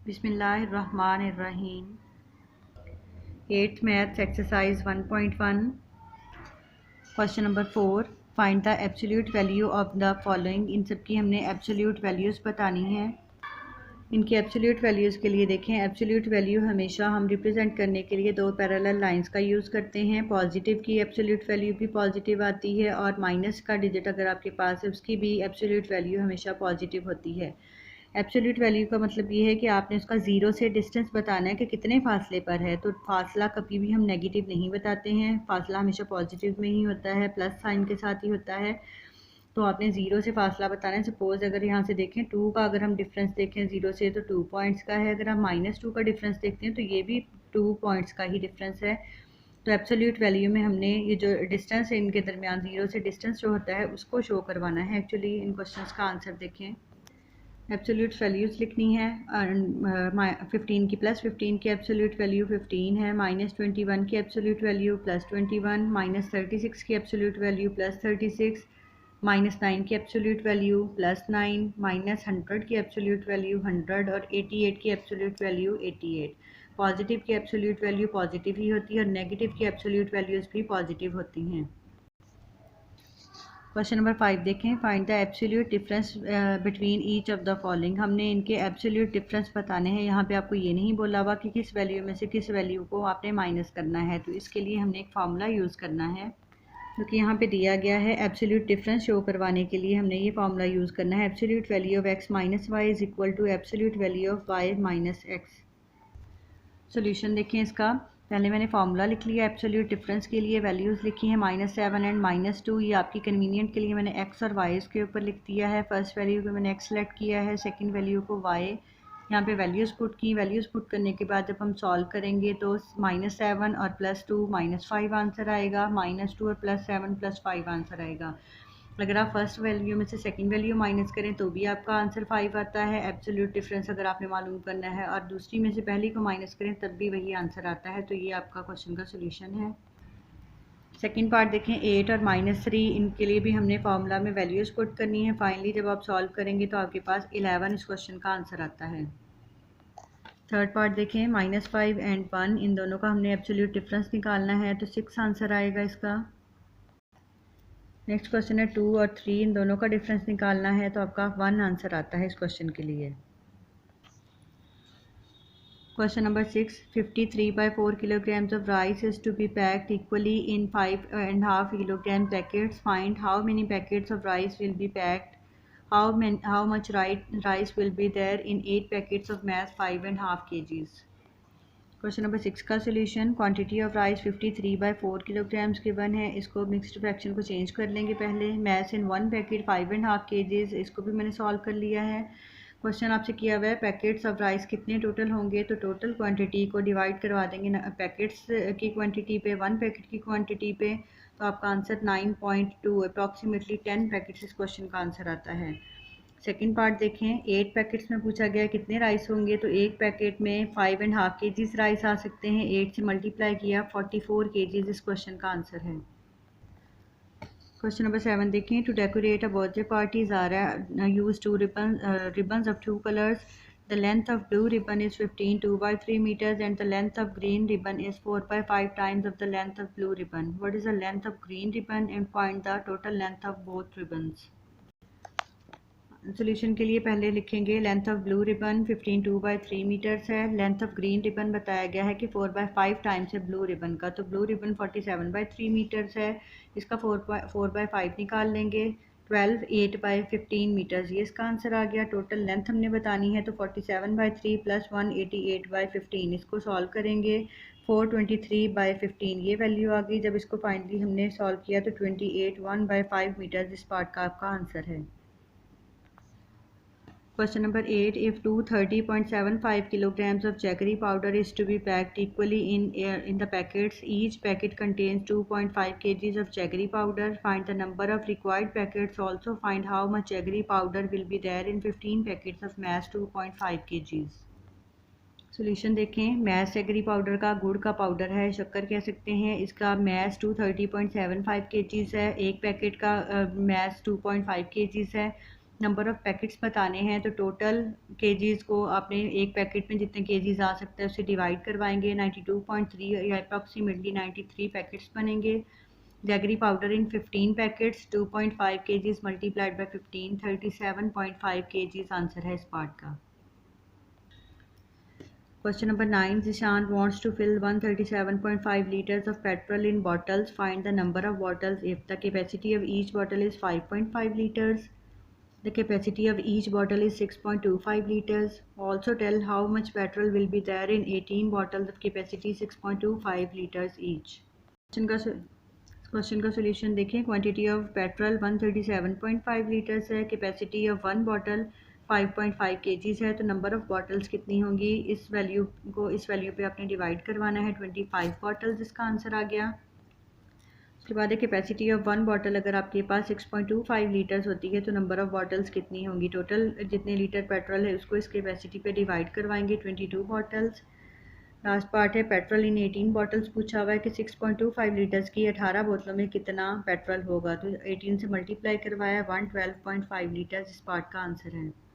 बिस्मिल्लाहिर्रहमानिर्रहीम। 8th maths exercise 1.1 question number 4 find the absolute value of the following. इन सब की हमने एब्सोल्यूट वैल्यूज़ बतानी है। इनके एब्सोल्यूट वैल्यूज़ के लिए देखें, एब्सोल्यूट वैल्यू हमेशा हम रिप्रेजेंट करने के लिए दो पैरेलल लाइंस का यूज़ करते हैं। पॉजिटिव की एब्सोल्यूट वैल्यू भी पॉजिटिव आती है और माइनस का डिजिट अगर आपके पास है उसकी भी एब्सोल्यूट वैल्यू हमेशा पॉजिटिव होती है। एब्सोल्यूट वैल्यू का मतलब ये है कि आपने उसका ज़ीरो से डिस्टेंस बताना है कि कितने फासले पर है। तो फासला कभी भी हम नेगेटिव नहीं बताते हैं, फासला हमेशा पॉजिटिव में ही होता है, प्लस साइन के साथ ही होता है। तो आपने ज़ीरो से फासला बताना है। सपोज़ अगर यहाँ से देखें 2 का अगर हम डिफरेंस देखें ज़ीरो से तो 2 पॉइंट्स का है। अगर हम -2 का डिफरेंस देखते हैं तो ये भी 2 पॉइंट्स का ही डिफरेंस है। तो एब्सोल्यूट वैल्यू में हमने ये जो डिस्टेंस है इनके दरमियान ज़ीरो से डिस्टेंस जो होता है उसको शो करवाना है। एक्चुअली इन क्वेश्चंस का आंसर देखें, एब्सोल्यूट वैल्यूज़ लिखनी है। 15 की +15 की एब्सोल्यूट वैल्यू 15 है, -21 की एब्सोल्यूट वैल्यू +21, -36 की एब्सोल्यूट वैल्यू +36, -9 की एब्सोल्यूट वैल्यू +9, -100 की एब्सोल्यूट वैल्यू 100 और 88 की एब्सोल्यूट वैल्यू 88। पॉजिटिव की एब्सोल्यूट वैल्यू पॉजिटिव ही होती है और नेगेटिव की एब्सोल्यूट वैल्यूज़ भी पॉजिटिव होती हैं। क्वेश्चन नंबर 5 देखें, find the absolute difference between each of the following. हमने इनके एब्सोल्यूट डिफरेंस बताने हैं। यहाँ पे आपको ये नहीं बोला हुआ कि किस वैल्यू में से किस वैल्यू को आपने माइनस करना है, तो इसके लिए हमने एक फार्मूला यूज़ करना है क्योंकि यहाँ पे दिया गया है एब्सोल्यूट डिफरेंस शो करवाने के लिए हमने ये फार्मूला यूज़ करना है। Absolute value of x minus y is equal to absolute value of y minus x. Solution देखें इसका, पहले मैंने फार्मूला लिख लिया एब्सोल्यूट डिफरेंस के लिए, वैल्यूज़ लिखी हैं -7 एंड -2। ये आपकी कन्वीनियंट के लिए मैंने x और y के ऊपर लिख दिया है। फर्स्ट वैल्यू को मैंने x सेलेक्ट किया है, सेकंड वैल्यू को y। यहाँ पे वैल्यूज़ पुट की, वैल्यूज़ पुट करने के बाद जब हम सॉल्व करेंगे तो -7 और +2 -5 आंसर आएगा, -2 और +7 +5 आंसर आएगा। अगर आप फर्स्ट वैल्यू में से सेकंड वैल्यू माइनस करें तो भी आपका आंसर 5 आता है। एब्सोल्यूट डिफरेंस अगर आपने मालूम करना है और दूसरी में से पहली को माइनस करें तब भी वही आंसर आता है। तो ये आपका क्वेश्चन का सोल्यूशन है। सेकंड पार्ट देखें, 8 और -3 इनके लिए भी हमने फार्मूला में वैल्यूज़ पुट करनी है। फाइनली जब आप सॉल्व करेंगे तो आपके पास 11 इस क्वेश्चन का आंसर आता है। थर्ड पार्ट देखें, -5 एंड 1 इन दोनों का हमने एब्सोल्यूट डिफरेंस निकालना है तो 6 आंसर आएगा इसका। नेक्स्ट क्वेश्चन है 2 और 3 इन दोनों का डिफरेंस निकालना है तो आपका 1 आंसर आता है इस क्वेश्चन के लिए। Question number 6, 53/4 kilograms of rice is to be packed equally in 5.5 kilogram packets. Find how many packets of rice will be packed. How much rice will be there in 8 packets of mass 5.5 kgs. Question number 6 का solution, quantity of rice 53/4 kilograms given है। इसको mixed fraction को change कर लेंगे पहले। Maths इन 1 packet 5.5 kgs, इसको भी मैंने सॉल्व कर लिया है। क्वेश्चन आपसे किया हुआ है पैकेट्स ऑफ राइस कितने टोटल होंगे, तो टोटल क्वांटिटी को डिवाइड करवा देंगे पैकेट्स की क्वांटिटी पे, 1 पैकेट की क्वांटिटी पे, तो आपका आंसर 9.2 अप्रॉक्सीमेटली 10 पैकेट्स इस क्वेश्चन का आंसर आता है। सेकंड पार्ट देखें, 8 पैकेट्स में पूछा गया कितने राइस होंगे, तो एक पैकेट में 5.5 kgs राइस आ सकते हैं। 8 से मल्टीप्लाई किया 44 kgs इस क्वेश्चन का आंसर है। क्वेश्चन नंबर 7 देखें, to decorate a birthday party Zara use 2 ribbons of 2 colors. The length of blue ribbon is 15 2/3 meters and the length of green ribbon is 4/5 times of the length of blue ribbon. What is the length of green ribbon and find the total length of both ribbons. सोल्यूशन के लिए पहले लिखेंगे length of blue ribbon 15 2/3 metres है। Length of green ribbon बताया गया है कि 4/5 टाइम्स है ब्लू रिबन का, तो ब्लू रिबन 47/3 मीटर्स है। इसका 4/5 निकाल लेंगे, 12 8/15 मीटर्स, ये इसका आंसर आ गया। टोटल लेंथ हमने बतानी है तो 47/3 + 1 88/15, इसको सॉल्व करेंगे 423/15 ये वैल्यू आ गई। जब इसको फाइनली हमने सॉल्व किया तो 28 1/5 मीटर्स इस पार्ट का आपका आंसर है। Question number 8. If 230.75 kilograms of jaggery powder is to be packed equally in the packets, each packet contains 2.5 kgs of jaggery powder. Find the number of required packets. Also find how much jaggery powder will be there in 15 packets of mass 2.5 kgs. Solution देखें, mess jaggery powder का गुड़ का powder है, शक्कर कह सकते हैं। इसका मैस 230.75 kgs है। एक पैकेट का मैस 2.5 kgs है। नंबर ऑफ़ पैकेट्स बताने हैं, तो टोटल केजीज़ को आपने एक पैकेट में जितने केजीज़ आ सकते हैं उससे डिवाइड करवाएंगे। 92.3 या अप्रॉक्सीमेटली 93 पैकेट्स बनेंगे। Jaggery powder in 15 packets 2.5 kgs multiplied by 15 37.5 kgs answer है इस पार्ट का। Question number 9. Zishan wants to fill 137.5 liters of petrol in bottles. Find the number of bottles if the capacity of each bottle is 5.5 liters. The capacity of each bottle is 6.25 liters. Also tell how much petrol will be there in 18 bottles of capacity 6.25 liters each. Question का solution देखें। Quantity of petrol 137.5 litres है, capacity of one bottle 5.5 kgs है, तो number of bottles कितनी होंगी, इस value को इस वैल्यू पे आपने डिवाइड करवाना है। 25 बॉटल्स इसका आंसर आ गया। उसके बाद है कैपेसिटी ऑफ वन बॉटल, अगर आपके पास 6.25 लीटर्स होती है तो नंबर ऑफ़ बॉटल्स कितनी होंगी, टोटल जितने लीटर पेट्रोल है उसको इस कैपेसिटी पे डिवाइड करवाएंगे। 22 बॉटल्स। लास्ट पार्ट है पेट्रोल इन 18 बॉटल्स पूछा हुआ है कि 6.25 लीटर्स की 18 बोतलों में कितना पेट्रोल होगा, तो 18 से मल्टीप्लाई करवाया 112.5 लीटर्स इस पार्ट का आंसर है।